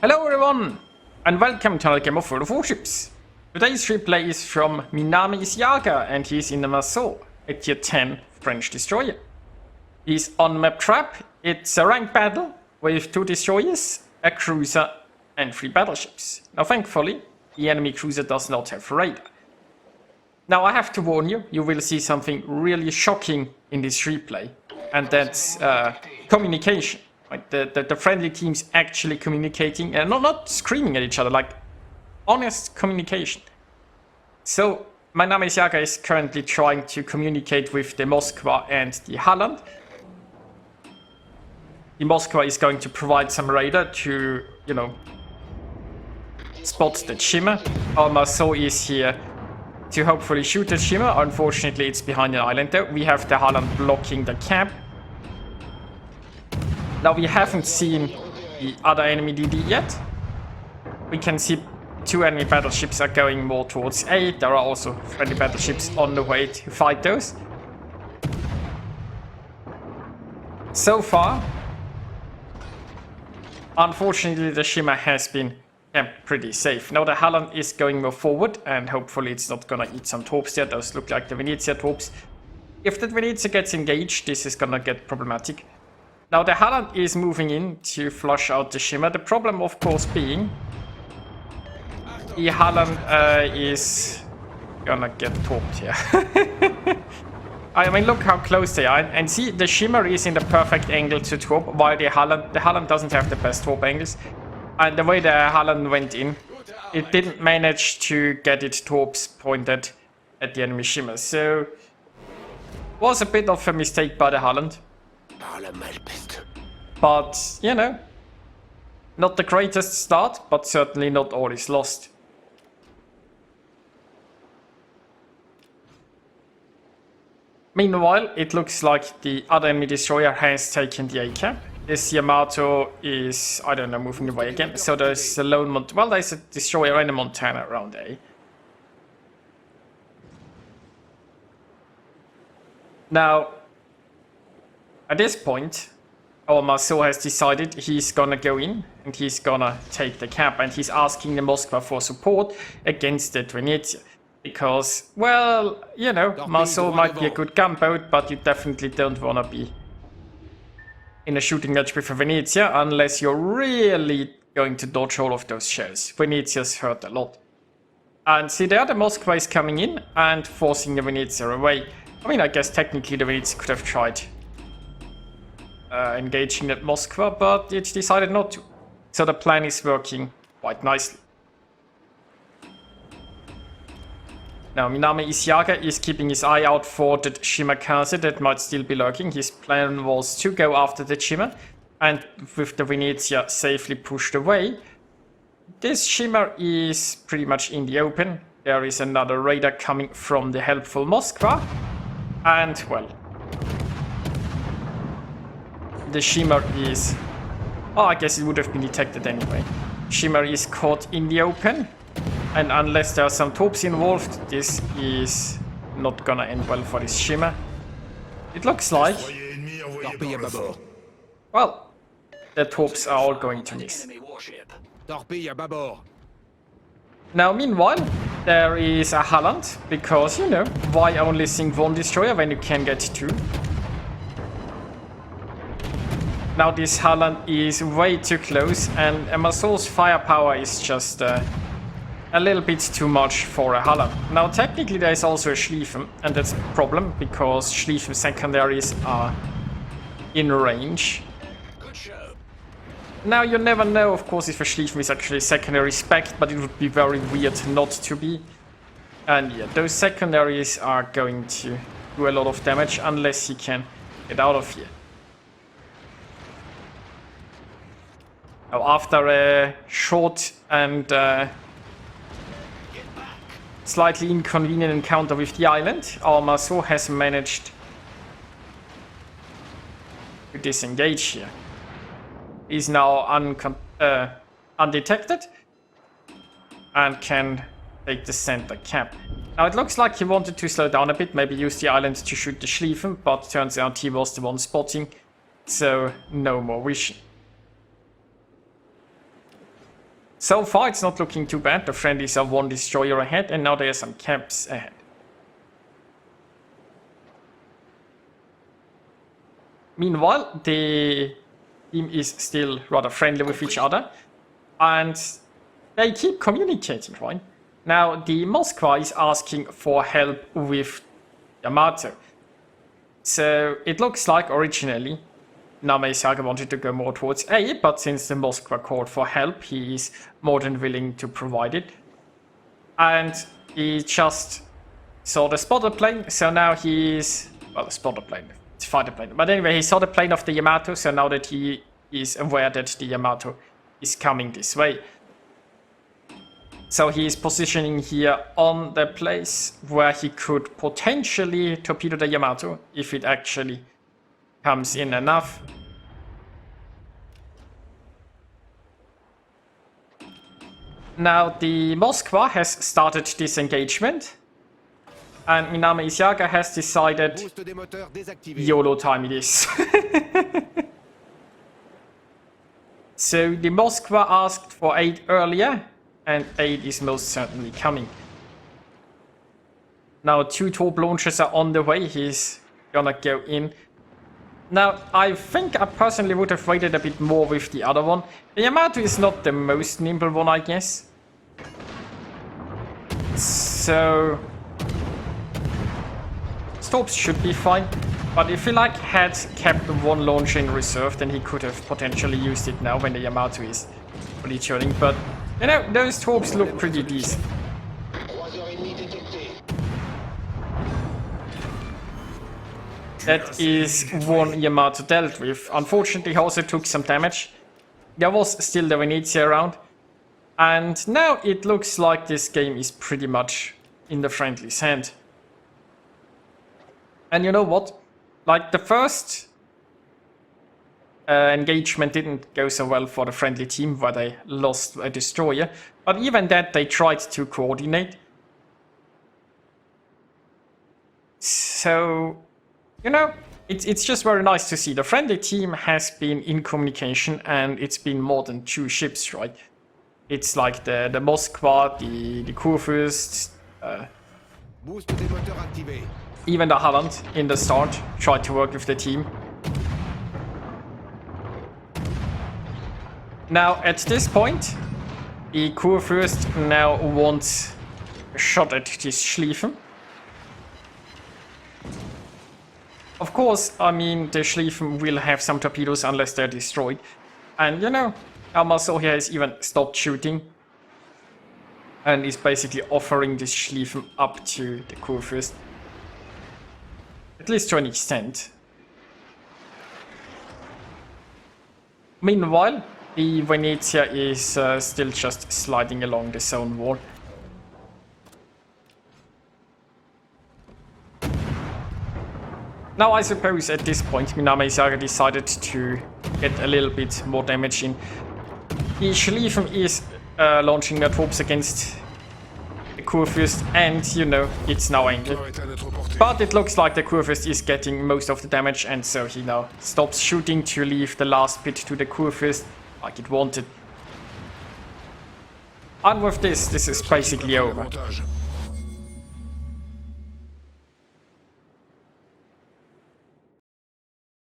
Hello everyone, and welcome to another game of World of Warships. Today's replay is from My name is Jager, and he's in the Marceau, a tier 10 French destroyer. He's on map trap. It's a ranked battle with 2 destroyers, a cruiser and 3 battleships. Now thankfully, the enemy cruiser does not have radar. Now I have to warn you, you will see something really shocking in this replay, and that's communication. Like the friendly teams actually communicating and not screaming at each other, like honest communication. So my name is Jager is currently trying to communicate with the Moskva and the Holland. The Moskva is going to provide some radar to, you know, spot the shimmer. Our Marceau is here to hopefully shoot the shimmer. Unfortunately, it's behind an island though. We have the Holland blocking the cap. Now we haven't seen the other enemy DD yet. We can see 2 enemy battleships are going more towards A. There are also friendly battleships on the way to fight those. So far, unfortunately, the shimmer has been kept pretty safe. Now the Holland is going more forward, and hopefully it's not gonna eat some torps there. Those look like the Venezia torps. If the Venezia gets engaged, this is gonna get problematic. Now the Holland is moving in to flush out the shimmer. The problem, of course, being the Holland is gonna get torped here. I mean, look how close they are, and see, the shimmer is in the perfect angle to torp, while the Holland doesn't have the best torp angles. And the way the Holland went in, it didn't manage to get its torps pointed at the enemy shimmer. So was a bit of a mistake by the Holland. But, you know, not the greatest start, but certainly not all is lost. Meanwhile, it looks like the other enemy destroyer has taken the A-cap. This Yamato is, I don't know, moving away again. So there's a lone there's a destroyer and a Montana around A. Now, at this point, our Marceau has decided he's gonna go in and he's gonna take the cap, and he's asking the Moskva for support against the Venezia. Because, well, you know, Marceau might be a good gunboat, but you definitely don't wanna be in a shooting match with a Venezia unless you're really going to dodge all of those shells. Venezia's hurt a lot. And see there, the Moskva is coming in and forcing the Venezia away. I mean, I guess technically the Venezia could have tried engaging that Moskva, but it decided not to. So the plan is working quite nicely. Now, My name is Jager is keeping his eye out for the Shimakaze that might still be lurking. His plan was to go after the shimmer, and with the Venezia safely pushed away, this shimmer is pretty much in the open. There is another radar coming from the helpful Moskva, and well, the shimmer is... oh, I guess it would have been detected anyway. Shimmer is caught in the open, and unless there are some torps involved, this is not gonna end well for this shimmer. It looks like... well, the torps are all going to miss. Now, meanwhile, there is a Holland, because, you know, why only sink 1 destroyer when you can get 2? Now this Holland is way too close, and Marceau's firepower is just a little bit too much for a Holland. Now technically there is also a Schlieffen, and that's a problem, because Schlieffen secondaries are in range. Now you never know, of course, if a Schlieffen is actually secondary spec, but it would be very weird not to be. And yeah, those secondaries are going to do a lot of damage unless he can get out of here. Now, after a short and slightly inconvenient encounter with the island, our Marceau has managed to disengage here. He's now undetected and can take the center cap. Now it looks like he wanted to slow down a bit, maybe use the island to shoot the Schlieffen, but turns out he was the one spotting, so no more vision. So far it's not looking too bad. The friendlies are 1 destroyer ahead, and now there are some camps ahead. Meanwhile, the team is still rather friendly with each other, and they keep communicating, right? Now, the Moskva is asking for help with Yamato. So, it looks like originally Name wanted to go more towards A, but since the Moskva called for help, he is more than willing to provide it. And he just saw the spotter plane, so now he's... well, the spotter plane, it's fighter plane. But anyway, he saw the plane of the Yamato, so now that he is aware that the Yamato is coming this way. So he is positioning here on the place where he could potentially torpedo the Yamato if it actually comes in enough. Now the Moskva has started this engagement, and Minami Isiaga has decided YOLO time it is. So the Moskva asked for aid earlier, and aid is most certainly coming. Now 2 torp launchers are on the way, he's gonna go in. Now, I think I personally would have waited a bit more with the other one. The Yamato is not the most nimble one, I guess. So... Storps should be fine. But if he had kept 1 launcher in reserve, then he could have potentially used it now when the Yamato is fully turning. But, you know, those torps look pretty decent. That is 1 Yamato dealt with. Unfortunately, he also took some damage. There was still the Venezia around. And now it looks like this game is pretty much in the friendly's hand. And you know what? Like, the first engagement didn't go so well for the friendly team, where they lost a destroyer. But even that, they tried to coordinate. So... you know, it's just very nice to see. The friendly team has been in communication, and it's been more than 2 ships, right? It's like the Moskva, the Kurfürst, even the Holland in the start tried to work with the team. Now, at this point, the Kurfürst now wants a shot at this Schlieffen. Of course, I mean, the Schlieffen will have some torpedoes unless they're destroyed. And, you know, Marceau here has even stopped shooting. And is basically offering this Schlieffen up to the Kurfürst. At least to an extent. Meanwhile, the Venezia is still just sliding along the zone wall. Now I suppose at this point Minami Isaga decided to get a little bit more damage in. The Schlieffen is launching their troops against the Kurfürst, and you know, it's now angled. But it looks like the Kurfürst is getting most of the damage, and so he now stops shooting to leave the last bit to the Kurfürst like it wanted. And with this is basically over.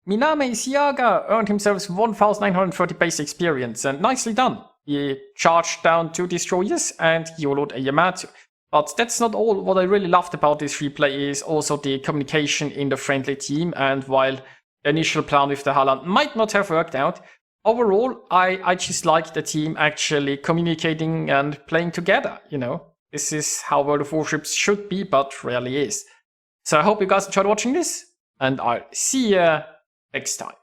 Minami Isiaga earned himself 1930 base experience, and nicely done. He charged down 2 destroyers and YOLO'd a Yamato. But that's not all. What I really loved about this replay is also the communication in the friendly team, and while the initial plan with the Holland might not have worked out, overall I just like the team actually communicating and playing together, you know. This is how World of Warships should be, but rarely is. So I hope you guys enjoyed watching this, and I'll see you next time.